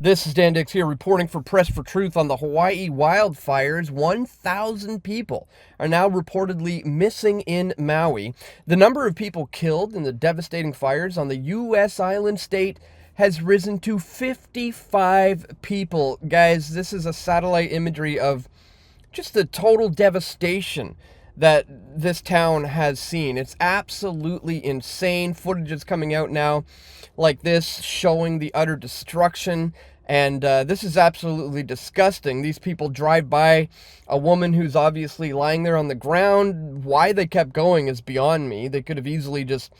This is Dan Dix here reporting for Press for Truth on the Hawaii wildfires. 1,000 people are now reportedly missing in Maui. The number of people killed in the devastating fires on the U.S. island state has risen to 55 people. Guys, this is a satellite imagery of just the total devastation that this town has seen. It's absolutely insane. Footage is coming out now like this, showing the utter destruction. And this is absolutely disgusting. These people drive by a woman who's obviously lying there on the ground. Why they kept going is beyond me. They could have easily just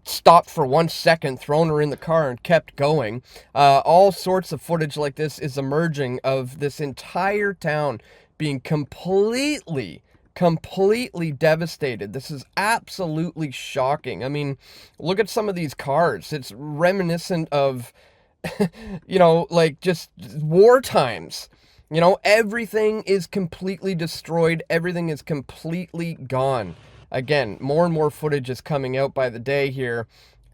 stopped for 1 second, thrown her in the car, and kept going. All sorts of footage like this is emerging of this entire town being completely devastated. This is absolutely shocking. I mean, look at some of these cars. It's reminiscent of, like just war times. Everything is completely destroyed. Everything is completely gone. Again, more and more footage is coming out by the day here,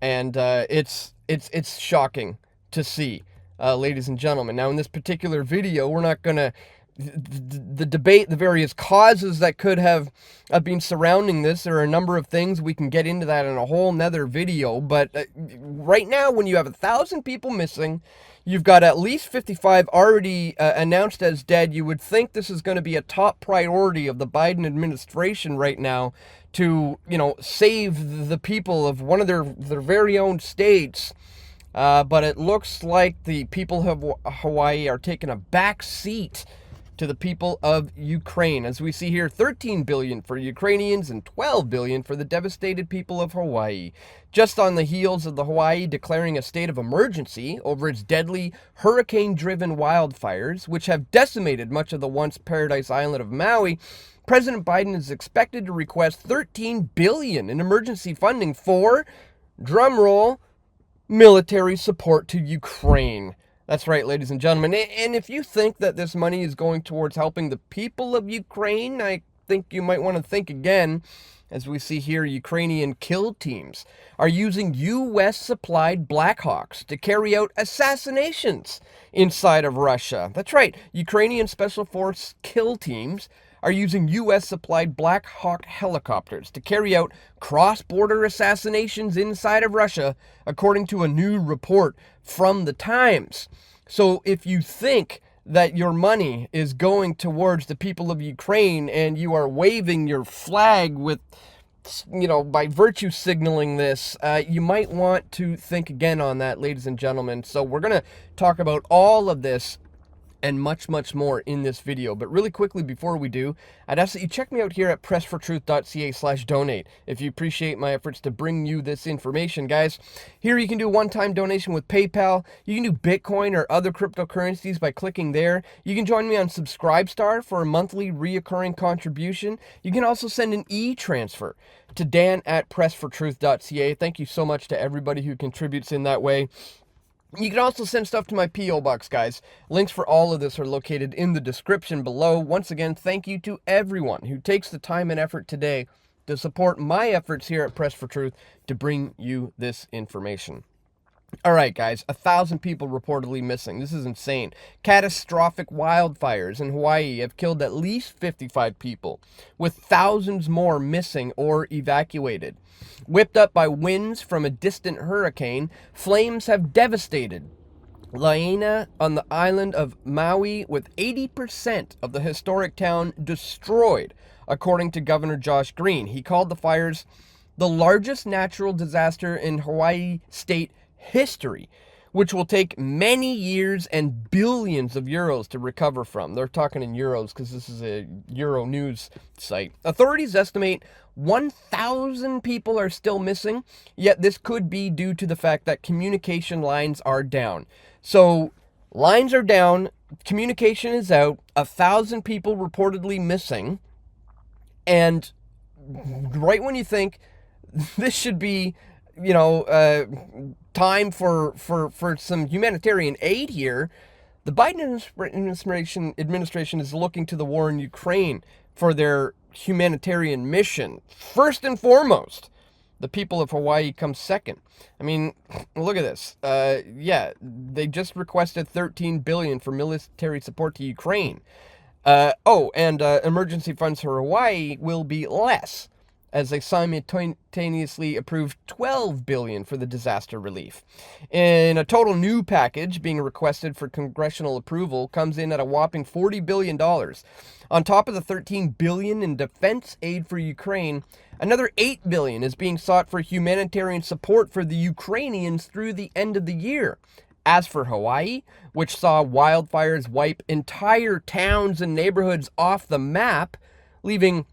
and it's shocking to see, ladies and gentlemen. Now, in this particular video, we're not going to the debate, the various causes that could have been surrounding this. There are a number of things. We can get into that in a whole nother video. But right now, when you have 1,000 people missing, you've got at least 55 already announced as dead. You would think this is going to be a top priority of the Biden administration right now to, save the people of one of their very own states. But it looks like the people of Hawaii are taking a back seat to the people of Ukraine. As we see here, $13 billion for Ukrainians and $12 billion for the devastated people of Hawaii. Just on the heels of the Hawaii declaring a state of emergency over its deadly hurricane-driven wildfires, which have decimated much of the once paradise island of Maui, President Biden is expected to request $13 billion in emergency funding for, drumroll, military support to Ukraine. That's right, ladies and gentlemen. And if you think that this money is going towards helping the people of Ukraine, I think you might want to think again. As we see here, Ukrainian kill teams are using U.S. supplied Blackhawks to carry out assassinations inside of Russia. That's right, Ukrainian Special Force kill teams are using U.S. supplied Black Hawk helicopters to carry out cross-border assassinations inside of Russia, according to a new report from the Times. So if you think that your money is going towards the people of Ukraine and you are waving your flag with, by virtue signaling this, you might want to think again on that, ladies and gentlemen. So we're going to talk about all of this and much, much more in this video. But really quickly before we do, I'd ask that you check me out here at pressfortruth.ca/donate if you appreciate my efforts to bring you this information, guys. Here you can do a one-time donation with PayPal. You can do Bitcoin or other cryptocurrencies by clicking there. You can join me on Subscribestar for a monthly reoccurring contribution. You can also send an e-transfer to dan@pressfortruth.ca. Thank you so much to everybody who contributes in that way. You can also send stuff to my P.O. Box, guys. Links for all of this are located in the description below. Once again, thank you to everyone who takes the time and effort today to support my efforts here at Press for Truth to bring you this information. All right, guys, 1,000 people reportedly missing. This is insane. Catastrophic wildfires in Hawaii have killed at least 55 people, with thousands more missing or evacuated. Whipped up by winds from a distant hurricane, flames have devastated Lahaina on the island of Maui, with 80% of the historic town destroyed, according to Governor Josh Green. He called the fires the largest natural disaster in Hawaii state history, which will take many years and billions of euros to recover from. They're talking in euros because this is a Euro news site. Authorities estimate 1,000 people are still missing, yet this could be due to the fact that communication lines are down. So lines are down, communication is out, 1,000 people reportedly missing, and right when you think this should be, time for some humanitarian aid here, the Biden administration is looking to the war in Ukraine for their humanitarian mission. First and foremost, The people of Hawaii come second. I mean, look at this. Yeah, they just requested $13 billion for military support to Ukraine. And emergency funds for Hawaii will be less, as they simultaneously approved $12 billion for the disaster relief. In a total new package being requested for congressional approval comes in at a whopping $40 billion. On top of the $13 billion in defense aid for Ukraine, another $8 billion is being sought for humanitarian support for the Ukrainians through the end of the year. As for Hawaii, which saw wildfires wipe entire towns and neighborhoods off the map, leaving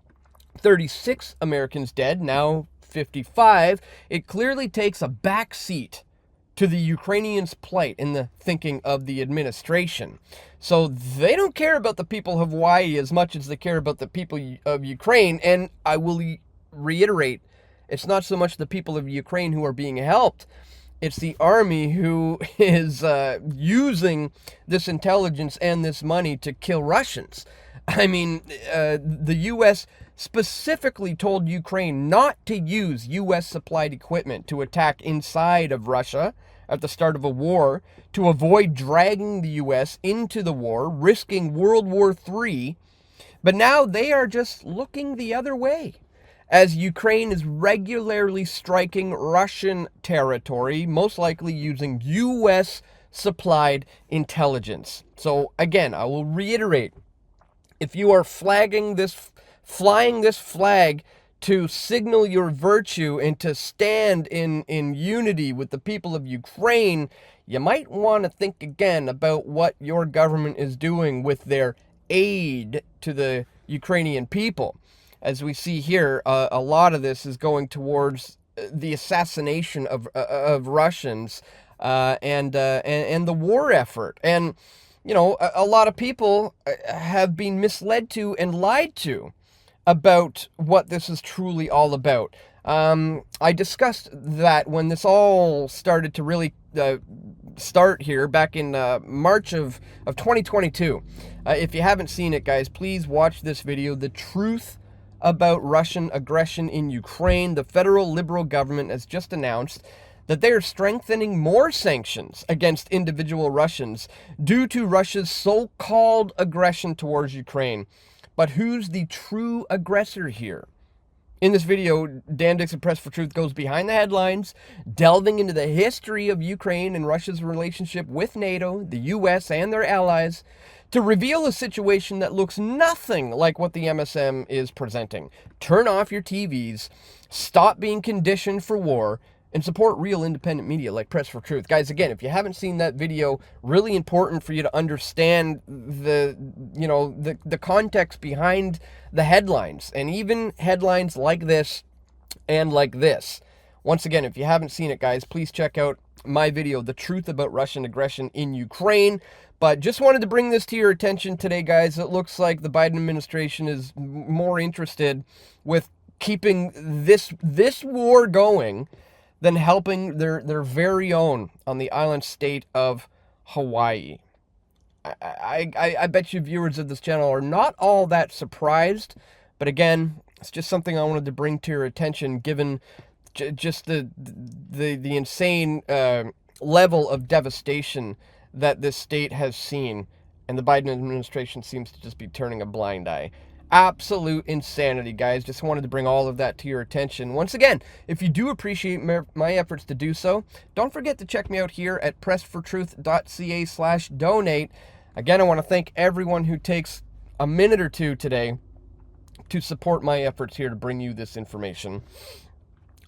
36 Americans dead, now 55, it clearly takes a back seat to the Ukrainians' plight in the thinking of the administration. So they don't care about the people of Hawaii as much as they care about the people of Ukraine. And I will reiterate, it's not so much the people of Ukraine who are being helped. It's the army who is using this intelligence and this money to kill Russians. I mean, the U.S. specifically told Ukraine not to use U.S. supplied equipment to attack inside of Russia at the start of a war, to avoid dragging the U.S. into the war, risking World War III. But now they are just looking the other way, as Ukraine is regularly striking Russian territory, most likely using U.S. supplied intelligence. So again, I will reiterate, if you are flying this flag to signal your virtue and to stand in unity with the people of Ukraine, you might want to think again about what your government is doing with their aid to the Ukrainian people. As we see here, a lot of this is going towards the assassination of Russians and the war effort. And, you know, a lot of people have been misled to and lied to about what this is truly all about. I discussed that when this all started to really start here back in March of 2022. If you haven't seen it, guys, please watch this video, The Truth About Russian Aggression in Ukraine. The federal Liberal government has just announced that they are strengthening more sanctions against individual Russians due to Russia's so-called aggression towards Ukraine. But who's the true aggressor here? In this video, Dan Dixon Press for Truth goes behind the headlines, delving into the history of Ukraine and Russia's relationship with NATO, the US, and their allies, to reveal a situation that looks nothing like what the MSM is presenting. Turn off your TVs, stop being conditioned for war, and support real independent media like Press for Truth. Guys, again, if you haven't seen that video, really important for you to understand the context behind the headlines, and even headlines like this and like this. Once again, if you haven't seen it, guys, please check out my video, The Truth About Russian Aggression in Ukraine. But just wanted to bring this to your attention today, guys. It looks like the Biden administration is more interested with keeping this war going than helping their very own on the island state of Hawaii. I bet you viewers of this channel are not all that surprised, but again, it's just something I wanted to bring to your attention, given just the insane level of devastation that this state has seen, and the Biden administration seems to just be turning a blind eye. Absolute insanity, guys. Just wanted to bring all of that to your attention. Once again, if you do appreciate my efforts to do so, don't forget to check me out here at pressfortruth.ca/donate. Again, I want to thank everyone who takes a minute or two today to support my efforts here to bring you this information.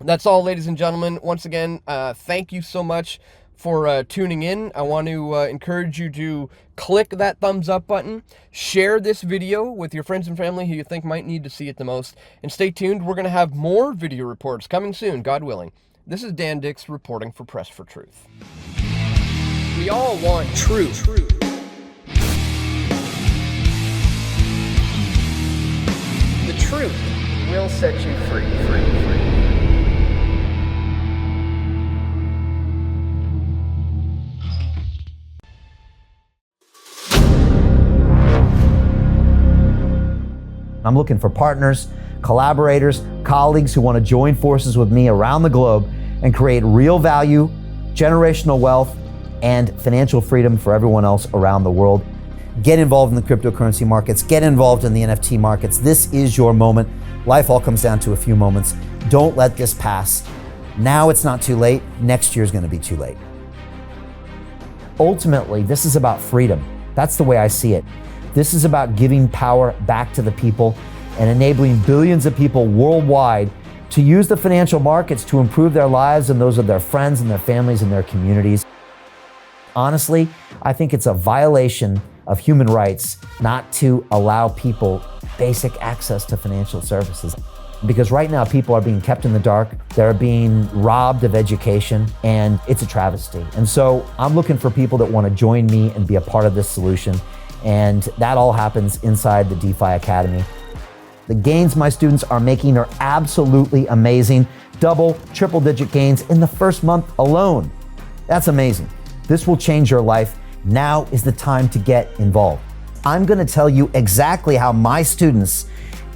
That's all, ladies and gentlemen. Once again, thank you so much for tuning in. I want to encourage you to click that thumbs up button, share this video with your friends and family who you think might need to see it the most, and stay tuned. We're going to have more video reports coming soon, God willing. This is Dan Dix reporting for Press for Truth. We all want truth. The truth will set you free. I'm looking for partners, collaborators, colleagues who want to join forces with me around the globe and create real value, generational wealth, and financial freedom for everyone else around the world. Get involved in the cryptocurrency markets, get involved in the NFT markets. This is your moment. Life all comes down to a few moments. Don't let this pass. Now it's not too late. Next year's going to be too late. Ultimately, this is about freedom. That's the way I see it. This is about giving power back to the people and enabling billions of people worldwide to use the financial markets to improve their lives and those of their friends and their families and their communities. Honestly, I think it's a violation of human rights not to allow people basic access to financial services. Because right now people are being kept in the dark, they're being robbed of education, and it's a travesty. And so I'm looking for people that want to join me and be a part of this solution. And that all happens inside the DeFi Academy. The gains my students are making are absolutely amazing. Double, triple digit gains in the first month alone. That's amazing. This will change your life. Now is the time to get involved. I'm going to tell you exactly how my students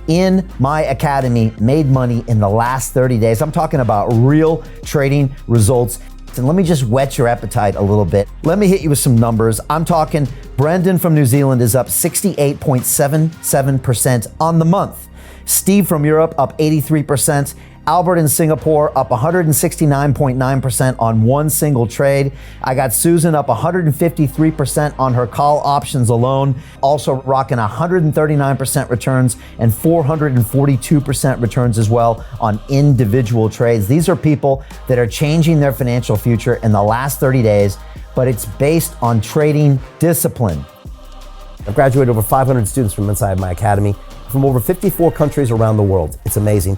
in my academy made money in the last 30 days. I'm talking about real trading results. And let me just whet your appetite a little bit. Let me hit you with some numbers. I'm talking Brendan from New Zealand is up 68.77% on the month. Steve from Europe up 83%. Albert in Singapore up 169.9% on one single trade. I got Susan up 153% on her call options alone, also rocking 139% returns and 442% returns as well on individual trades. These are people that are changing their financial future in the last 30 days, but it's based on trading discipline. I've graduated over 500 students from inside my academy from over 54 countries around the world. It's amazing.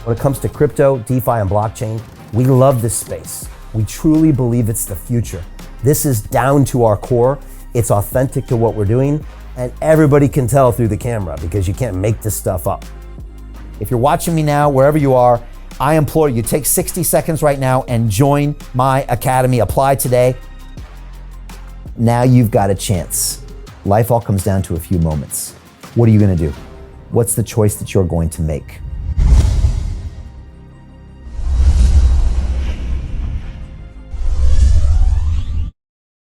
When it comes to crypto, DeFi, and blockchain, we love this space. We truly believe it's the future. This is down to our core. It's authentic to what we're doing, and everybody can tell through the camera because you can't make this stuff up. If you're watching me now, wherever you are, I implore you, take 60 seconds right now and join my academy. Apply today. Now you've got a chance. Life all comes down to a few moments. What are you going to do? What's the choice that you're going to make?